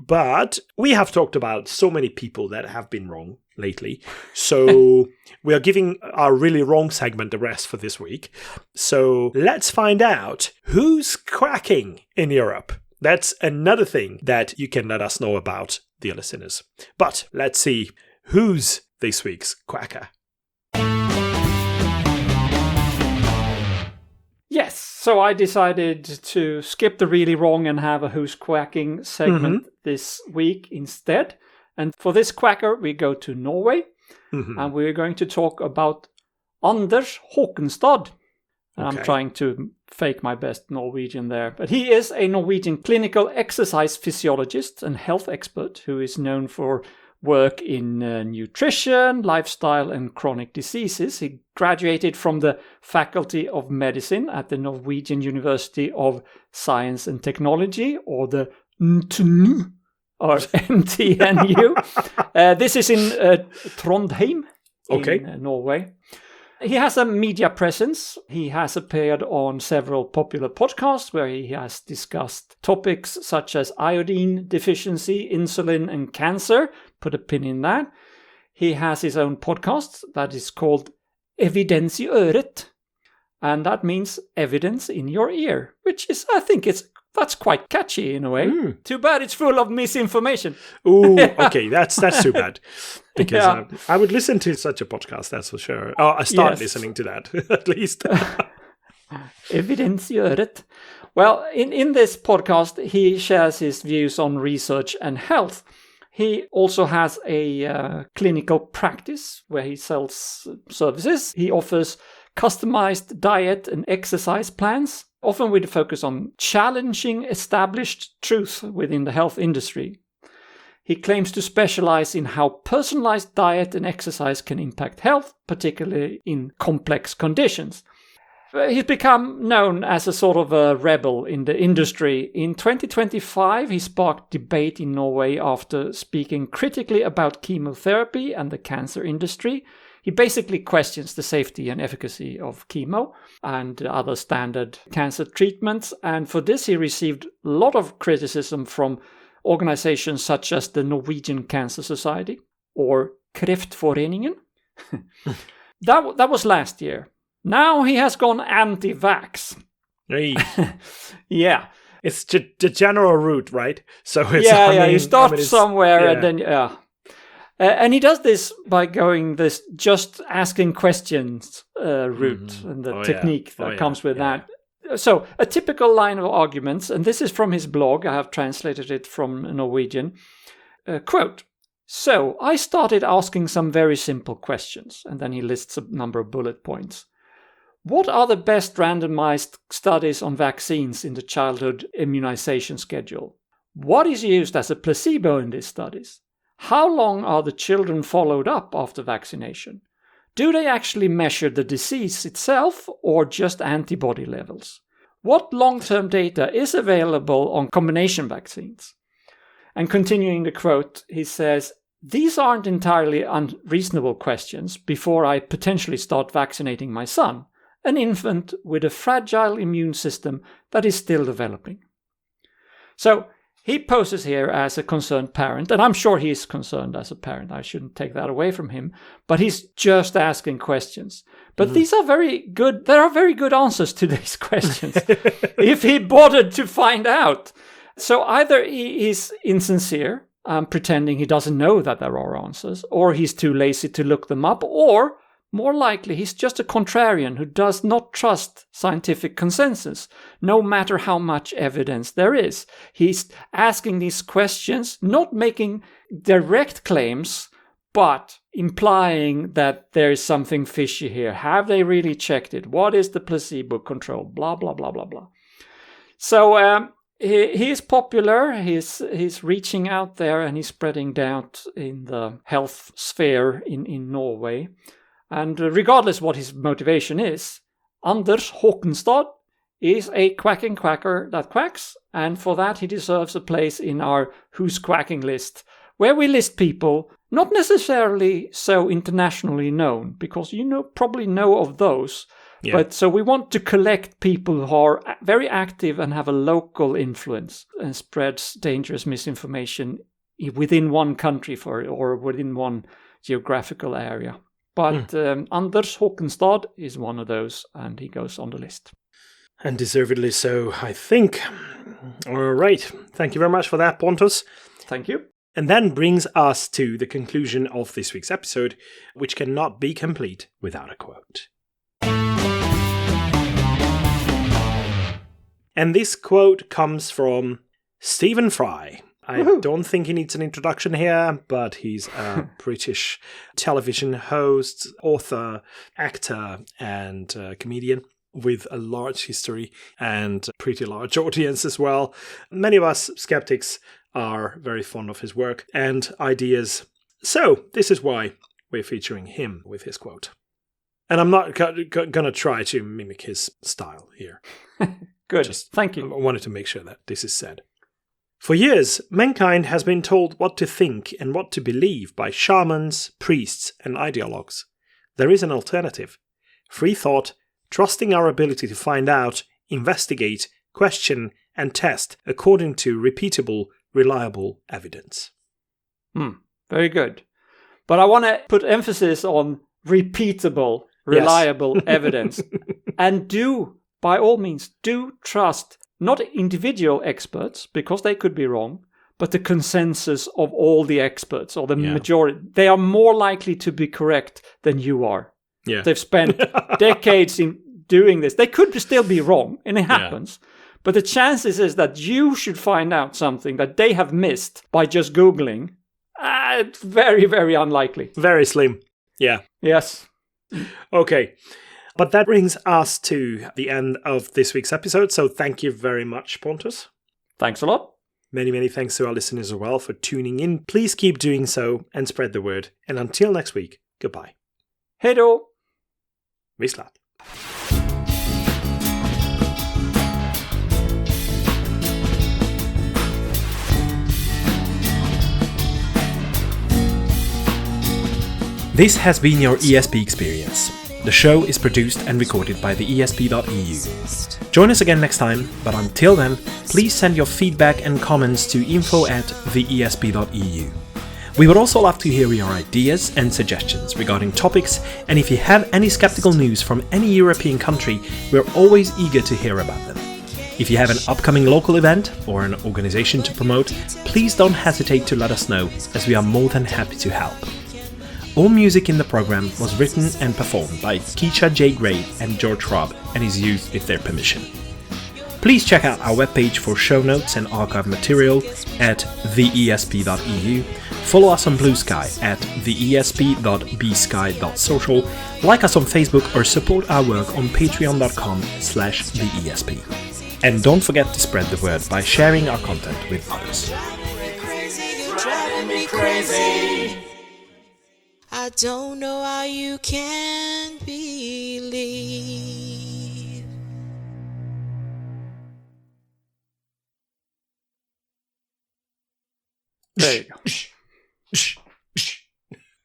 But we have talked about so many people that have been wrong lately. So we are giving our really wrong segment a rest for this week. So let's find out who's quacking in Europe. That's another thing that you can let us know about, dear listeners. But let's see who's this week's quacker. Yes, so I decided to skip the really wrong and have a Who's Quacking segment this week instead. And for this quacker, we go to Norway, and we're going to talk about Anders Haakenstad. Okay. I'm trying to fake my best Norwegian there. But he is a Norwegian clinical exercise physiologist and health expert who is known for work in nutrition, lifestyle, and chronic diseases. He graduated from the Faculty of Medicine at the Norwegian University of Science and Technology, or the NTNU, or NTNU. This is in Trondheim, in Norway. He has a media presence. He has appeared on several popular podcasts where he has discussed topics such as iodine deficiency, insulin, and cancer. Put a pin in that. He has his own podcast that is called Evidens I öret, and that means evidence in your ear, which is, I think, that's quite catchy in a way. Too bad it's full of misinformation. Ooh, okay, that's too bad. Because I would listen to such a podcast, that's for sure. Oh, I start listening to that, at least. Evidens I öret. Well, in this podcast, he shares his views on research and health. He also has a clinical practice where he sells services. He offers customized diet and exercise plans, often with a focus on challenging established truth within the health industry. He claims to specialize in how personalized diet and exercise can impact health, particularly in complex conditions. He's become known as a sort of a rebel in the industry. In 2025, he sparked debate in Norway after speaking critically about chemotherapy and the cancer industry. He basically questions the safety and efficacy of chemo and other standard cancer treatments. And for this, he received a lot of criticism from organizations such as the Norwegian Cancer Society or Kreftforeningen. That was last year. Now he has gone anti-vax. Hey. Yeah. It's the general route, right? So it's, you start somewhere and then, and he does this by going this just asking questions route and the technique that comes with that. So a typical line of arguments, and this is from his blog, I have translated it from Norwegian, quote, "So I started asking some very simple questions," and then he lists a number of bullet points. "What are the best randomized studies on vaccines in the childhood immunization schedule? What is used as a placebo in these studies? How long are the children followed up after vaccination? Do they actually measure the disease itself or just antibody levels? What long-term data is available on combination vaccines?" And continuing the quote, he says, "These aren't entirely unreasonable questions before I potentially start vaccinating my son, an infant with a fragile immune system that is still developing." So he poses here as a concerned parent, and I'm sure he's concerned as a parent. I shouldn't take that away from him, but he's just asking questions. But these are very good. There are very good answers to these questions if he bothered to find out. So either he is insincere, pretending he doesn't know that there are answers, or he's too lazy to look them up, or more likely, he's just a contrarian who does not trust scientific consensus, no matter how much evidence there is. He's asking these questions, not making direct claims, but implying that there is something fishy here. Have they really checked it? What is the placebo control? Blah, blah, blah, blah, blah. So he is popular. He's reaching out there and he's spreading doubt in the health sphere in Norway. And regardless what his motivation is, Anders Haakenstad is a quacking quacker that quacks, and for that he deserves a place in our Who's Quacking list, where we list people not necessarily so internationally known, because you probably know of those, but so we want to collect people who are very active and have a local influence and spreads dangerous misinformation within one country or within one geographical area. But Anders Haakenstad is one of those, and he goes on the list. And deservedly so, I think. All right. Thank you very much for that, Pontus. Thank you. And then brings us to the conclusion of this week's episode, which cannot be complete without a quote. And this quote comes from Stephen Fry. I don't think he needs an introduction here, but he's a British television host, author, actor, and comedian with a large history and a pretty large audience as well. Many of us skeptics are very fond of his work and ideas. So this is why we're featuring him with his quote. And I'm not going to try to mimic his style here. Good. Thank you. I wanted to make sure that this is said. For years, mankind has been told what to think and what to believe by shamans, priests, and ideologues. There is an alternative. Free thought, trusting our ability to find out, investigate, question, and test according to repeatable, reliable evidence. Very good. But I want to put emphasis on repeatable, reliable evidence. And by all means, do trust not individual experts, because they could be wrong, but the consensus of all the experts, or the majority. They are more likely to be correct than you are. Yeah. They've spent decades in doing this. They could still be wrong, and it happens. Yeah. But the chances is that you should find out something that they have missed by just Googling. It's very, very unlikely. Very slim. Yeah. Yes. Okay. But that brings us to the end of this week's episode. So thank you very much, Pontus. Thanks a lot. Many, many thanks to our listeners as well for tuning in. Please keep doing so and spread the word. And until next week, goodbye. Hej då! Vislat. This has been your ESP experience. The show is produced and recorded by TheESP.eu. Join us again next time, but until then, please send your feedback and comments to info@TheESP.eu. We would also love to hear your ideas and suggestions regarding topics, and if you have any skeptical news from any European country, we're always eager to hear about them. If you have an upcoming local event or an organization to promote, please don't hesitate to let us know, as we are more than happy to help. All music in the program was written and performed by Keisha J. Gray and George Robb and is used with their permission. Please check out our webpage for show notes and archive material at theesp.eu. Follow us on Blue Sky at theesp.bsky.social. Like us on Facebook or support our work on patreon.com/theesp. And don't forget to spread the word by sharing our content with others. I don't know how you can believe. There you go.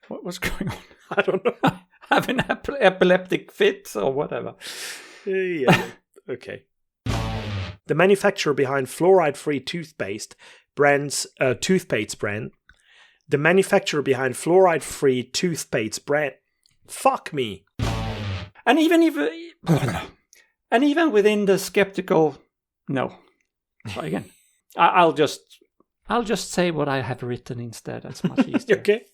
What was going on? I don't know. Have an epileptic fit or whatever. Yeah. Okay. The manufacturer behind fluoride-free toothpaste brand. The manufacturer behind fluoride-free toothpaste brand. Fuck me. And even within the skeptical. No. Try again. I'll just say what I have written instead. That's much easier. Okay.